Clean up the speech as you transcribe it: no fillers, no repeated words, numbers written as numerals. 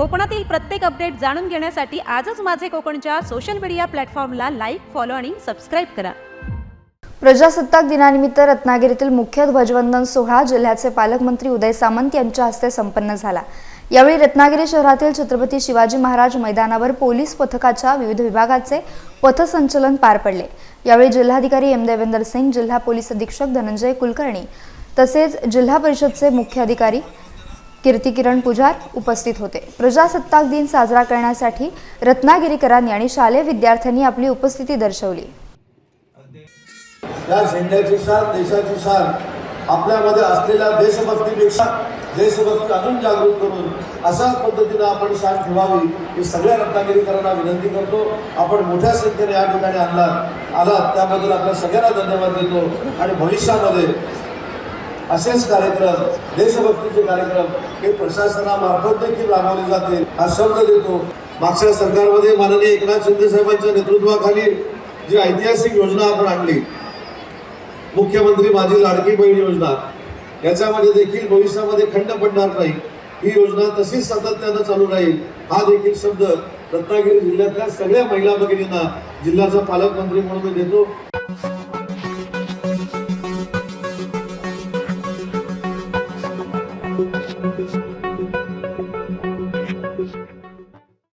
कोकणातील प्रत्येक अपडेट जाणून घेण्यासाठी आजच माझे कोकणच्या सोशल मीडिया प्लॅटफॉर्मला लाईक, फॉलो आणि सबस्क्राईब करा। प्रजासत्ताक दिनानिमित्त रत्नागिरीतील मुख्य ध्वजवंदन सोहळा जिल्ह्याचे पालकमंत्री उदय सामंत यांच्या हस्ते संपन्न झाला। यावेळी रत्नागिरी शहरातील छत्रपती शिवाजी महाराज मैदानावर पोलीस पथकाच्या विविध विभागाचे पथसंचलन पार पडले। यावेळी जिल्हाधिकारी एम देवेंद्र सिंग, जिल्हा पोलीस अधीक्षक धनंजय कुलकर्णी तसेच जिल्हा परिषदचे मुख्य अधिकारी कीर्ती किरण पुजार उपस्थित होते। प्रजासत्ताक दिन साजरा करण्यासाठी रत्नागिरीकरांनी आणि शालेय विद्यार्थ्यांनी आपली उपस्थिती दर्शवली। या झेंड्याची शान, देशाची शान आपल्यामध्ये असलेल्या देशभक्तीपेक्षा देशभक्ती अजून जागृत करून अशाच पद्धतीने आपण शान ठेवावी ही सगळ्या रत्नागिरीकरांना विनंती करतो। आपण मोठ्या संख्येने या ठिकाणी आलात त्याबद्दल आपल्या सगळ्यांना धन्यवाद देतो आणि भविष्यामध्ये असेच कार्यक्रम, देशभक्तीचे कार्यक्रम हे प्रशासनामार्फत देखील राबवले जातील हा शब्द देतो। मागच्या सरकारमध्ये माननीय एकनाथ शिंदे साहेबांच्या नेतृत्वाखाली जी ऐतिहासिक योजना आपण आणली, मुख्यमंत्री माझी लाडकी बहीण योजना, याच्यामध्ये देखील भविष्यामध्ये खंड पडणार नाही। ही योजना तशीच सातत्याने चालू राहील हा देखील शब्द रत्नागिरी जिल्ह्यातल्या सगळ्या महिला भगिनींना जिल्ह्याचा पालकमंत्री म्हणून मी देतो।